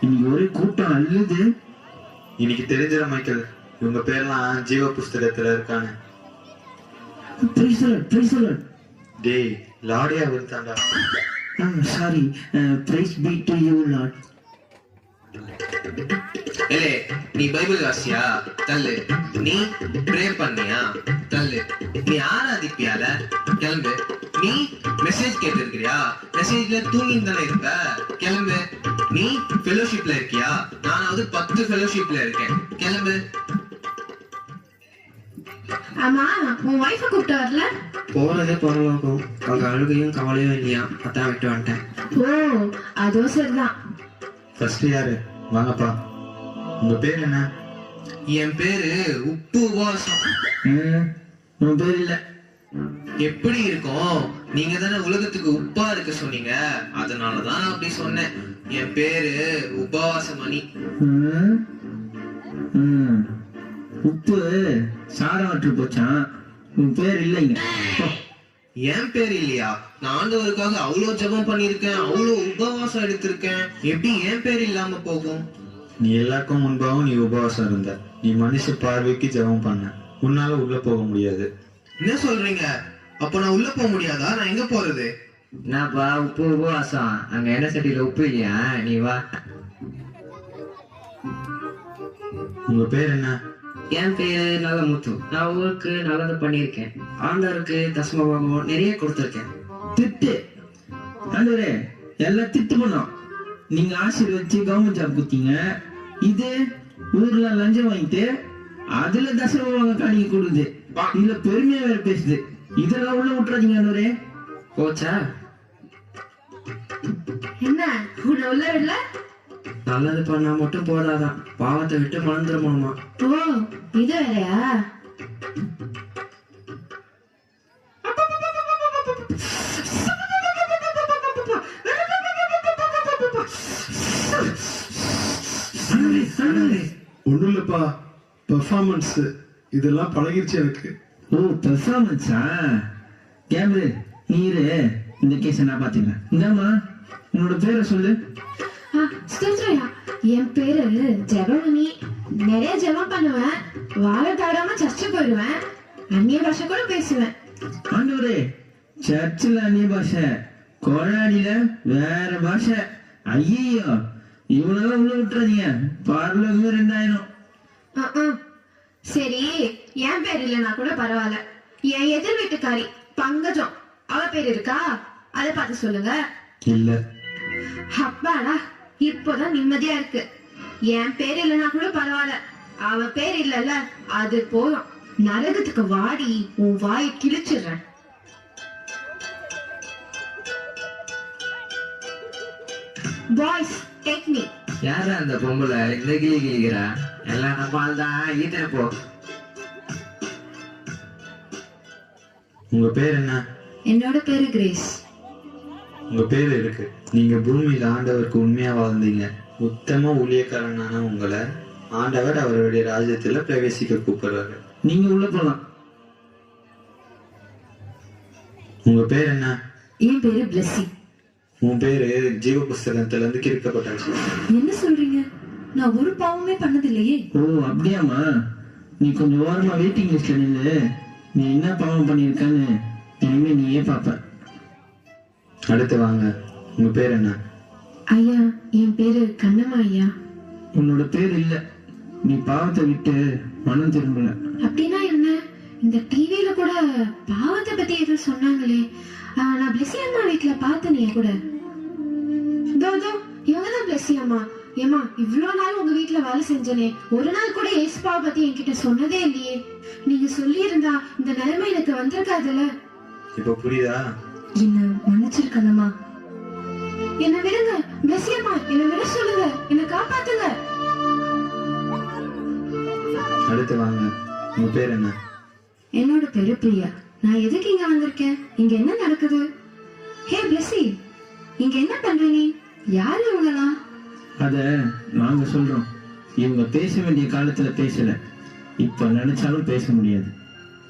இன்னைக்கு ஒரே கூட்டம் அல்லது. இன்னைக்கு தெரிஞ்சிட மைக்கேல், இவங்க பேர்லாம் ஜீவ புஸ்தகத்துல இருக்கானு. டேய் லாடியா விருத்தாண்டா. Sorry, praise be to you lord. ஏலே, நீ பைபிள் வாசியா? தள்ளு. நீ ப்ரே பண்ணியா? தள்ளு. நீ ஆராதிப்பியால? கிளம்பு. நீ மெசேஜ் கேட்டிருக்கிறியா? மெசேஜ்ல தூங்கிட்டு தானே இருப்ப. கிளம்பு. நீ ஃபெலோஷிப்ல இருக்கியா? நானாவது 10 ஃபெலோஷிப்ல இருக்கேன். கிளம்பு. ஆமா, உன் வைஃப கூப்பிட்டு வரல? போறதே பரவாயில்ல, அவங்க அழுகையும் கவலையும் இல்லையா, அதான் விட்டு வந்துட்டேன். ஓ, அதுவும் சரிதான். ஃபர்ஸ்ட் யாரு? வாங்கப்பா. உங்க பேர் என்ன? என் பேரு உப்பு உபவாசம். உன் பேர் இல்ல. எப்படி இருக்கும்? நீங்க தானே உலகத்துக்கு உப்பா இருக்க சொன்னீங்க, அதனாலதான் அப்படி சொன்னேன். என் பேரு உபவாசமணி. உப்பு சாராட்டு போச்சான். உன் பேர் இல்லைங்க. என் பேர் இல்லையா? நான் ஆண்டவருக்காக அவ்வளவு ஜெபம் பண்ணிருக்கேன், அவ்வளவு உபவாசம் எடுத்திருக்கேன். எப்படி என் பேர் இல்லாம போகும்? நீ எல்லாருக்கும் முன்பாகவும் நீ உபவாசம் இருந்த. நீ மனுஷ பார்வைக்கு ஜெபம் பண்ண. உன்னால உள்ள போக முடியாது. என்ன சொல்றீங்க? அப்ப நான் உள்ள போக முடியாதா? நான் எங்க போறது? என்னப்பா உப்பு உபவாசம்? அங்க என்ன சட்டியில உப்பு இல்லையா? நீ வா. உங்க பேர் என்ன? என் பேரு நல்லமுத்து. நான் ஊருக்கு நல்லது பண்ணியிருக்கேன். ஆண்டவருக்கு தசமபாகம் நிறைய கொடுத்துருக்கேன். திட்டு ஆண்டவரே, எல்லாம் திட்டு பண்ணோம். நீங்க ஆசீர்வதிச்சு கவர்மெண்ட் ஜாப் கொடுத்தீங்க. இது ஊர்ல லஞ்சம் வாங்கிட்டு அதுல தசமபாக காணிக்க கொடுக்குது. இதுல பெருமையா வேற பேசுது. இதெல்லாம் உள்ள விட்டுறாதீங்க ஆண்டவரே. போச்சா? என்ன உன்னை உள்ள விடல? நல்லது பண்ணா மட்டும் போதாதான், பாவத்தை விட்டு மறந்துடுமாமா. ஓ, இது வேறையா? ஒண்ணும் இல்லப்பா, பெர்ஃபார்மன்ஸ் இதெல்லாம் பழகிருச்சு எனக்கு. ஓ, பெர்ஃபார்மன்ஸா? கேமரு நீரு இந்த கேஸ நான் பாத்தீங்களா? இந்தாமா உன்னோட பேரை சொல்லு. ஸ்தோத்ரயா, என் பேரு ஜெபமணி. நிறைய ஜெபம் பண்ணுவேன், வாழ தவறாம சர்ச்சு போயிடுவேன், அந்நிய பாஷை கூட பேசுவேன். ஆண்டவரே, சர்ச்சில் அந்நிய பாஷை, கொராடியில வேற பாஷை. ஐயோ, இவ்வளவு உள்ள விட்டுறாதீங்க. பார்லமே 2000. சரி, என் பேர் இல்லைன்னா கூட பரவாயில்ல. என் எதிர் வீட்டுக்காரி பங்கஜம், அவ பேர் இருக்கா? அதை பார்த்து சொல்லுங்க. இல்ல. அப்பாடா, இப்போதான் நிம்மதியா இருக்கு. என் பேர் இல்லைன்னா கூட பரவாயில்ல, அவ பேர் இல்லல்ல, அது போதும். நரகத்துக்கு வாடி உன் வாயை கிழிச்சிடுறேன். Boys, take me. யாரா அந்த பொம்பளை இந்த கிளி கிளிக்கிறா? எல்லாம் நம்ம தான் ஈட்டே போ. உங்க பேர் என்ன? என்னோட பேரு கிரேஸ். உங்க பேர் இருக்கு. நீங்க பூமியில ஆண்டவருக்கு உண்மையா வாழ்ந்தீங்க. உத்தம ஊழியக்காரனான உங்களை ஆண்டவர் அவருடைய ராஜ்யத்துல பிரவேசிக்க கூப்பிடுறாரு. நீங்க உள்ள போலாம். உங்க பேர் என்ன? என் பேரு பிளெஸி. உன் பேரு ஜீவ புஸ்தகத்துல இருந்து கிறுக்கப்பட்டாச்சு. என்ன சொல்றீங்க? நான் ஒரு பாவமே பண்ணதில்லையே. ஓ, அப்படியாமா? நீ கொஞ்சம் ஓரமா வெயிட்டிங் லிஸ்ட்ல நில்லு. நீ என்ன பாவம் பண்ணிருக்கான்னு இனிமே நீயே பாப்ப. அடுத்து வாங்க. உங்க பேர் என்ன? ஐயா, என் பேரு கண்ணம்மா ஐயா. உன்னோட பேர் இல்ல. நீ பாவத்தை விட்டு மனம் திரும்பல. அப்படின்னா என்ன? இந்த டிவியில கூட பாவத்தை பத்தி ஏதோ சொன்னாங்களே. நான் பிளெஸி அம்மா வீட்டுல பார்த்தனே கூட. தோ இவங்கதான் பிளெஸி அம்மா. ஏமா, இவ்வளவு நாள் உங்க வீட்டுல வேலை செஞ்சனே, ஒரு நாள் கூட ஏசுபாவை பத்தி என்கிட்ட சொன்னதே இல்லையே. நீங்க சொல்லி இருந்தா இந்த நிலைமை எனக்கு வந்திருக்காதுல்ல. இப்ப புரியுதா? என்ன மன்னிச்சிருக்கணுமா? என்ன விடுங்க பிளெஸி அம்மா, என்ன விட சொல்லுங்க, என்ன காப்பாத்துங்க. அடுத்து வாங்க. உங்க பேர் என்ன? என்னோட பேரு பிரியா. நான் எதுக்கு இங்க வந்திருக்கேன்? இங்க என்ன நடக்குது? ஹே பிளெஸி, இங்க என்ன பண்ற நீ? யாரு இவங்கலாம்? அத நாங்க சொல்றோம். இவங்க பேச வேண்டிய காலத்துல பேசல. இப்ப நினைச்சாலும் பேச முடியாது.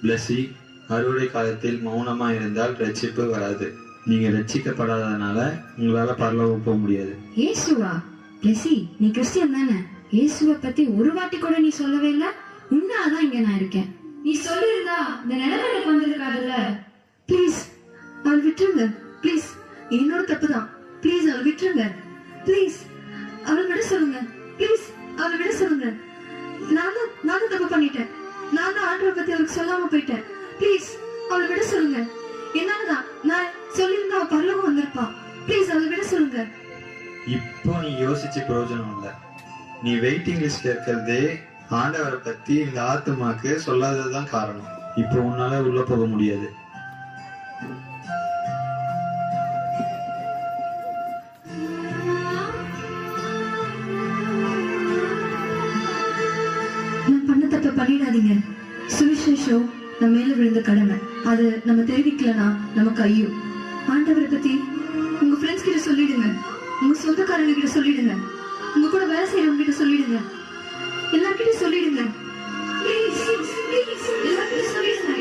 பிளஸி, அறுவடை காலத்தில் மௌனமா இருந்தால் ரட்சிப்பு வராது. நீங்க ரட்சிக்கப்படாதனால உங்களால பரலோகம் போக முடியாது. ஏசுவா? பிளஸி, நீ கிறிஸ்டியன் தானே? இயேசுவை பத்தி ஒரு வாட்டி கூட நீ சொல்லவே இல்ல. உன்னாதான் இங்க நான் இருக்கேன். நீ சொல்லியிருந்தா இந்த நிலைமை எனக்கு வந்திருக்காதுல்ல. ப்ளீஸ் அவள் விட்டுருங்க. ப்ளீஸ், என்னோட தப்பு தான். ப்ளீஸ் அவள் விட்டுருங்க. ப்ளீஸ் அவள் விட சொல்லுங்க. ப்ளீஸ் அவளை விட சொல்லுங்க. நானும் தப்பு பண்ணிட்டேன். நான் தான் ஆண்டவரை பத்தி அவருக்கு சொல்லாம போயிட்டேன். ப்ளீஸ் அவளை விட சொல்லுங்க. என்னாலதான். நான் சொல்லியிருந்தா அவ பரலோகம் வந்திருப்பா. ப்ளீஸ் அவளை விட சொல்லுங்க. இப்போ நீ யோசிச்சு பிரயோஜனம் இல்லை. நீ வெயிட்டிங் லிஸ்ட்ல இருக்கிறதே ஆண்டவரை பத்தி இந்த ஆத்துமாக்கு சொல்லாததுதான் காரணம். இப்போ உன்னால உள்ள போக முடியாது. நான் பண்ண தப்ப பண்ணிடாதீங்க. சுவிசேஷம் நம்ம மேல விழுந்த கடமை. அது நம்ம தெரிவிக்கலனா நமக்கு ஐயோ. ஆண்டவரை பத்தி உங்க ஃப்ரெண்ட்ஸ் கிட்ட சொல்லிடுங்க. உங்க சொந்தக்காரங்க கிட்ட சொல்லிடுங்க. உங்க கூட வேலை செய்யறவங்க கிட்ட சொல்லிடுங்க. எல்லார்கிட்டயும் சொல்லிடுங்க. ப்ளீஸ் எல்லார்கிட்டயும் சொல்லிடுங்க.